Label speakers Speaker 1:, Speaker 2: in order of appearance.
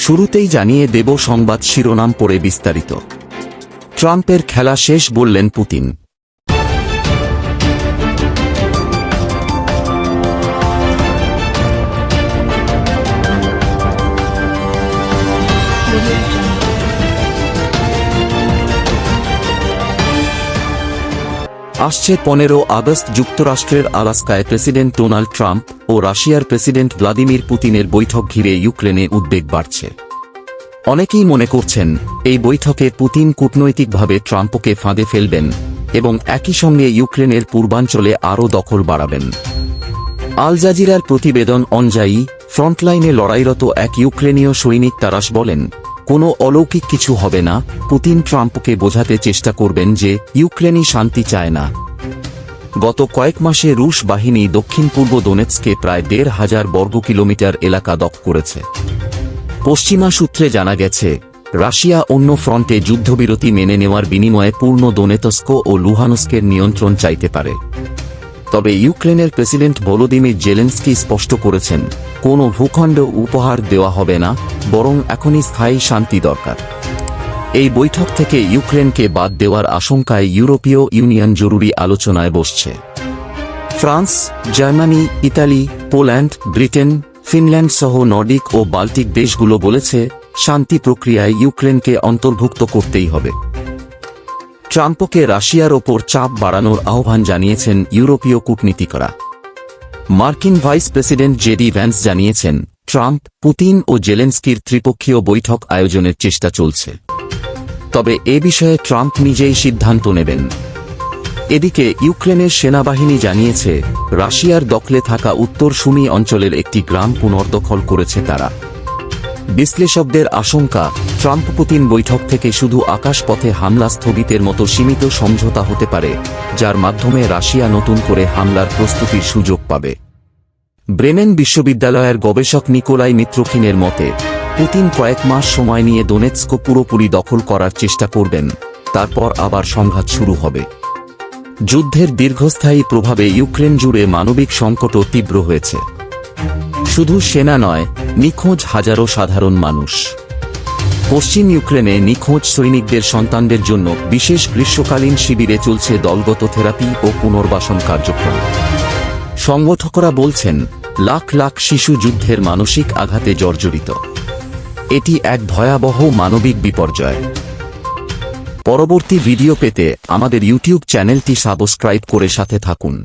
Speaker 1: শুরুতেই জানিয়ে দেব সংবাদ শিরোনাম পড়ে বিস্তারিত। ট্রাম্পের খেলা শেষ বললেন পুতিন। আসছে 15 আগস্ট যুক্তরাষ্ট্রের আলাস্কায় প্রেসিডেন্ট ডোনাল্ড ট্রাম্প ও রাশিয়ার প্রেসিডেন্ট ভ্লাদিমির পুতিনের বৈঠক ঘিরে ইউক্রেনে উদ্বেগ বাড়ছে। অনেকেই মনে করছেন এই বৈঠকে পুতিন কূটনৈতিকভাবে ট্রাম্পকে ফাঁদে ফেলবেন এবং একই সঙ্গে ইউক্রেনের পূর্বাঞ্চলে আরও দখল বাড়াবেন। আল জাজিরার প্রতিবেদন অনুযায়ী ফ্রন্টলাইনে লড়াইরত এক ইউক্রেনীয় সৈনিক তারাস বলেন, কোনো অলৌকিক কিছু হবে না। পুতিন ট্রাম্পকে বোঝাতে চেষ্টা করবেন যে ইউক্রেনই শান্তি চায় না। গত কয়েক মাসে রুশ বাহিনী দক্ষিণ পূর্ব দোনেৎস্কে প্রায় 1,500 বর্গ কিলোমিটার এলাকা দখল করেছে। পশ্চিমা সূত্রে জানা গেছে, রাশিয়া অন্য ফ্রন্টে যুদ্ধবিরতি মেনে নেওয়ার বিনিময়ে পূর্ণ দোনেতস্ক ও লুহানস্কের নিয়ন্ত্রণ চাইতে পারে। তবে ইউক্রেনের প্রেসিডেন্ট ভলোদিমির জেলেনস্কি স্পষ্ট করেছেন, কোনো ভূখণ্ড উপহার দেওয়া হবে না, বরং এখনই স্থায়ী শান্তি দরকার। এই বৈঠক থেকে ইউক্রেনকে বাদ দেওয়ার আশঙ্কায় ইউরোপীয় ইউনিয়ন জরুরি আলোচনায় বসছে। France, Germany, Italy, Poland, Britain, Finland সহ নর্ডিক ও বাল্টিক দেশগুলো বলেছে, শান্তি প্রক্রিয়ায় ইউক্রেনকে অন্তর্ভুক্ত করতেই হবে। ট্রাম্পকে রাশিয়ার ওপর চাপ বাড়ানোর আহ্বান জানিয়েছেন ইউরোপীয় কূটনীতিকরা। মার্কিন ভাইস প্রেসিডেন্ট জেডি ভ্যান্স জানিয়েছেন, ট্রাম্প, পুতিন ও জেলেনস্কির ত্রিপক্ষীয় বৈঠক আয়োজনের চেষ্টা চলছে। তবে এ বিষয়ে ট্রাম্প নিজেই সিদ্ধান্ত নেবেন। এদিকে ইউক্রেনের সেনাবাহিনী জানিয়েছে, রাশিয়ার দখলে থাকা উত্তর সুমি অঞ্চলের একটি গ্রাম পুনর্দখল করেছে তারা। বিশ্লেষকদের আশঙ্কা, ট্রাম্প পুতিন বৈঠক থেকে শুধু আকাশপথে হামলা স্থগিতের মতো সীমিত সমঝোতা হতে পারে, যার মাধ্যমে রাশিয়া নতুন করে হামলার প্রস্তুতির সুযোগ পাবে। ব্রেমেন বিশ্ববিদ্যালয়ের গবেষক নিকোলাই মিত্রোখিনের মতে, পুতিন কয়েক মাস সময় নিয়ে দোনেৎস্ক পুরোপুরি দখল করার চেষ্টা করবেন, তারপর আবার সংঘাত শুরু হবে। যুদ্ধের দীর্ঘস্থায়ী প্রভাবে ইউক্রেন জুড়ে মানবিক সংকটও তীব্র হয়েছে। শুধু সেনা নয়, নিখোঁজ হাজারো সাধারণ মানুষ। পশ্চিম ইউক্রেনে নিখোঁজ সৈনিকদের সন্তানদের জন্য বিশেষ গ্রীষ্মকালীন শিবিরে চলছে দলগত থেরাপি ও পুনর্বাসন কার্যক্রম। সংগঠকরা বলছেন, লাখ লাখ শিশু যুদ্ধের মানসিক আঘাতে জর্জরিত। এটি এক ভয়াবহ মানবিক বিপর্যয়। পরবর্তী ভিডিও পেতে আমাদের ইউটিউব চ্যানেলটি সাবস্ক্রাইব করে সাথে থাকুন।